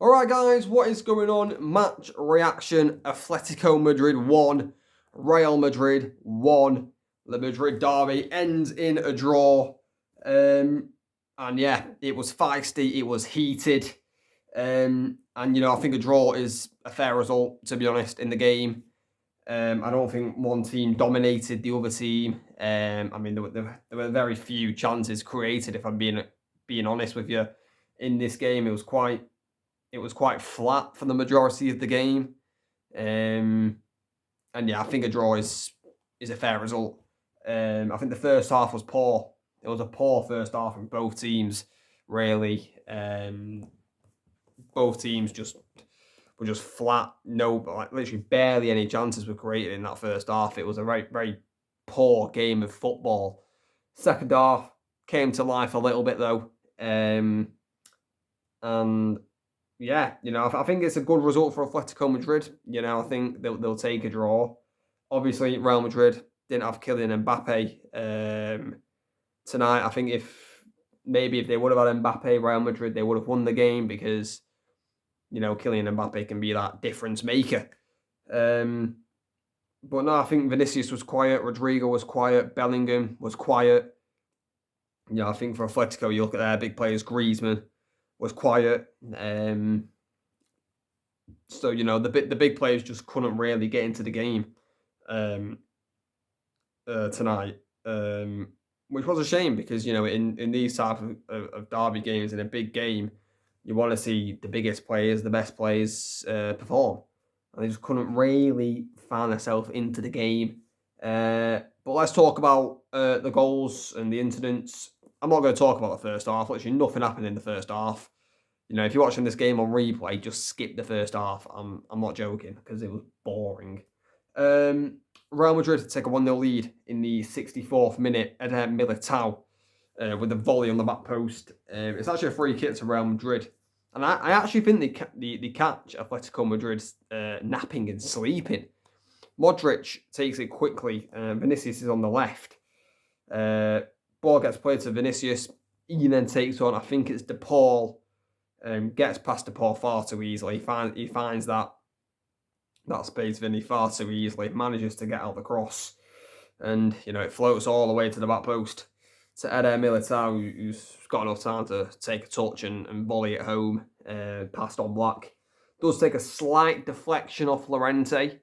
Alright guys, what is going on? Match reaction, Atletico Madrid 1, Real Madrid 1. The Madrid derby ends in a draw. And yeah, it was feisty, it was heated. I think a draw is a fair result, to be honest, in the game. I don't think one team dominated the other team. There were very few chances created, if I'm being honest with you. In this game, it was quite flat for the majority of the game. I think a draw is a fair result. I think the first half was poor. It was a poor first half from both teams, really. Both teams were just flat. No, like literally barely any chances were created in that first half. It was a very, very poor game of football. Second half came to life a little bit though. And yeah, I think it's a good result for Atletico Madrid. I think they'll take a draw. Obviously, Real Madrid didn't have Kylian Mbappe tonight. I think if they would have had Mbappe, Real Madrid, they would have won the game because Kylian Mbappe can be that difference maker. But no, I think Vinicius was quiet, Rodrigo was quiet, Bellingham was quiet. I think for Atletico, you look at their big players, Griezmann was quiet. So the big players just couldn't really get into the game tonight, which was a shame because in these type of derby games, in a big game, you want to see the biggest players, the best players perform, and they just couldn't really find themselves into the game. But let's talk about the goals and the incidents. I'm not going to talk about the first half. Literally nothing happened in the first half. If you're watching this game on replay, just skip the first half. I'm not joking because it was boring. Real Madrid take a 1-0 lead in the 64th minute. Eder Militao with a volley on the back post. It's actually a free kick to Real Madrid. And I actually think they catch Atletico Madrid napping and sleeping. Modric takes it quickly. Vinicius is on the left. Ball gets played to Vinicius. He then takes on, I think it's De Paul. Gets past De Paul far too easily. He finds that space, Vinny, far too easily. Manages to get out the cross. And, it floats all the way to the back post to Eder Militao, who's got enough time to take a touch and volley it home past Oblak. Does take a slight deflection off Llorente,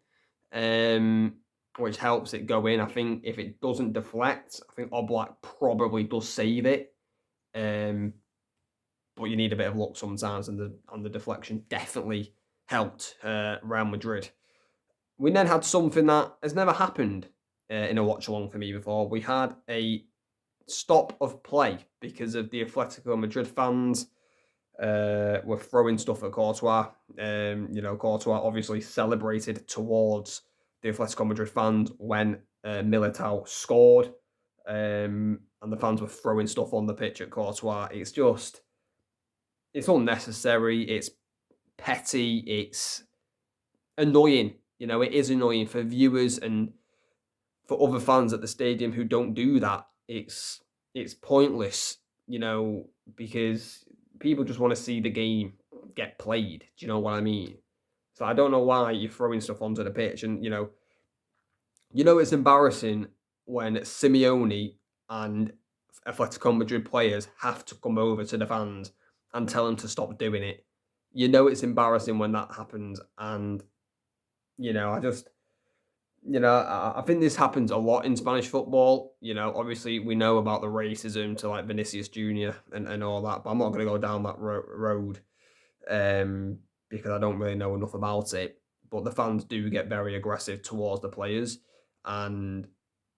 which helps it go in. I think if it doesn't deflect, I think Oblak probably does save it. But you need a bit of luck sometimes, and the deflection definitely helped Real Madrid. We then had something that has never happened in a watch-along for me before. We had a stop of play because of the Atletico Madrid fans were throwing stuff at Courtois. Courtois obviously celebrated towards the Atletico Madrid fans when Militao scored, and the fans were throwing stuff on the pitch at Courtois. It's unnecessary, it's petty, it's annoying. It is annoying for viewers and for other fans at the stadium who don't do that. It's pointless, because people just want to see the game get played. Do you know what I mean? So I don't know why you're throwing stuff onto the pitch. And, it's embarrassing when Simeone and Atletico Madrid players have to come over to the fans and tell them to stop doing it. It's embarrassing when that happens. And, I think this happens a lot in Spanish football. Obviously we know about the racism to like Vinicius Jr. and all that, but I'm not going to go down that road because I don't really know enough about it. But the fans do get very aggressive towards the players, and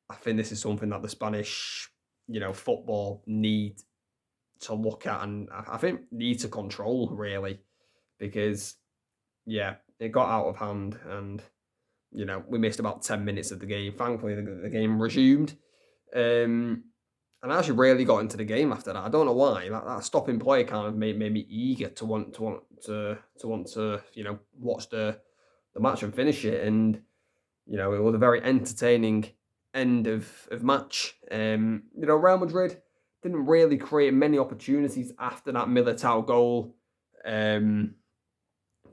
I think this is something that the Spanish, football need to look at, and I think need to control really, because it got out of hand, and we missed about 10 minutes of the game. Thankfully, the game resumed. And I actually really got into the game after that. I don't know why. That stopping play kind of made me eager to want to watch the match and finish it. And it was a very entertaining end of match. Real Madrid didn't really create many opportunities after that Militao goal.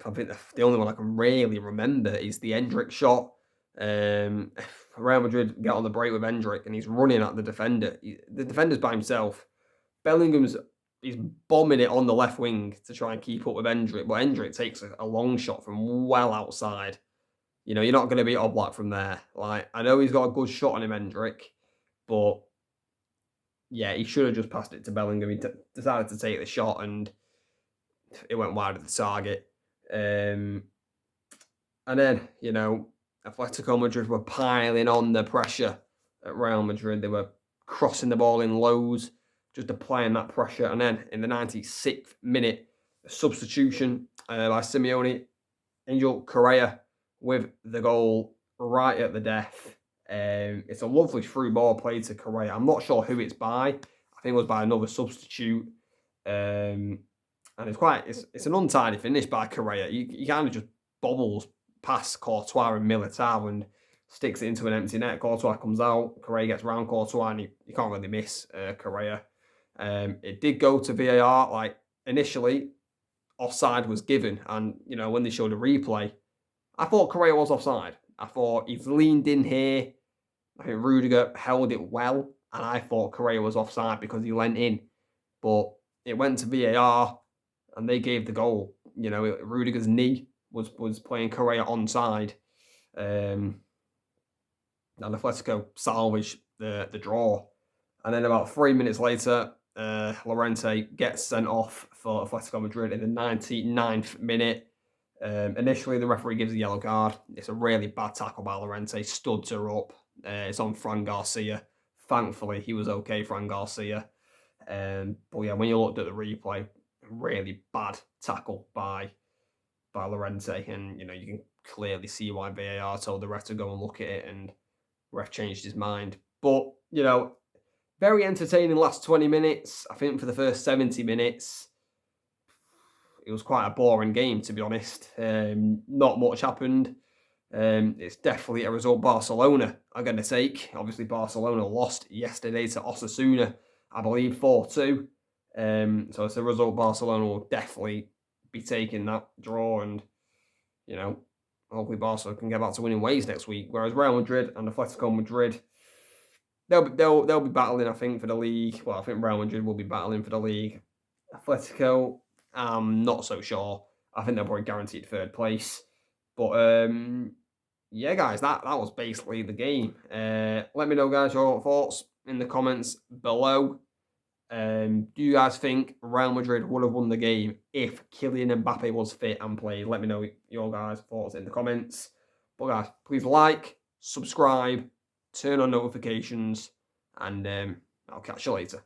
I think the only one I can really remember is the Endrick shot. Um, Real Madrid get on the break with Endrick, and he's running at the defender. The defender's by himself. Bellingham's he's bombing it on the left wing to try and keep up with Endrick, but Endrick takes a long shot from well outside. You know, you're not going to beat Oblak from there. Like, I know he's got a good shot on him, Endrick, but yeah, he should have just passed it to Bellingham. He decided to take the shot, and it went wide of the target. And then, you know, Atletico Madrid were piling on the pressure at Real Madrid. They were crossing the ball in lows, just applying that pressure. And then in the 96th minute, a substitution by Simeone, Angel Correa with the goal right at the death. It's a lovely through ball played to Correa. I'm not sure who it's by. I think it was by another substitute. And it's an untidy finish by Correa. He kind of just bobbles past Courtois and Militao and sticks it into an empty net. Courtois comes out. Correa gets round Courtois, and you can't really miss Correa. It did go to VAR. Like, initially, offside was given, and you know, when they showed a replay, I thought Correa was offside. I thought he's leaned in here. I think Rudiger held it well, and I thought Correa was offside because he leant in. But it went to VAR, and they gave the goal. You know, Rudiger's knee was playing Correa onside. And Atletico salvaged the draw. And then about 3 minutes later, Llorente gets sent off for Atletico Madrid in the 99th minute. Initially, the referee gives a yellow card. It's a really bad tackle by Llorente. Studs her up. It's on Fran Garcia. Thankfully, he was okay, Fran Garcia. But yeah, when you looked at the replay, really bad tackle by Llorente, and you know, you can clearly see why VAR told the ref to go and look at it, and ref changed his mind. But you know, very entertaining last 20 minutes. I think for the first 70 minutes, it was quite a boring game, to be honest. Not much happened. It's definitely a result Barcelona are going to take. Obviously, Barcelona lost yesterday to Osasuna, I believe, 4-2. So it's a result Barcelona will definitely be taking that draw, and you know, hopefully Barcelona can get back to winning ways next week. Whereas Real Madrid and Atletico Madrid, they'll be battling, I think, for the league. Well, I think Real Madrid will be battling for the league. Atletico, I'm not so sure. I think they're probably guaranteed third place. But yeah, guys, that was basically the game. Let me know, guys, your thoughts in the comments below. Do you guys think Real Madrid would have won the game if Kylian Mbappe was fit and played? Let me know your guys' thoughts in the comments. But guys, please like, subscribe, turn on notifications, and I'll catch you later.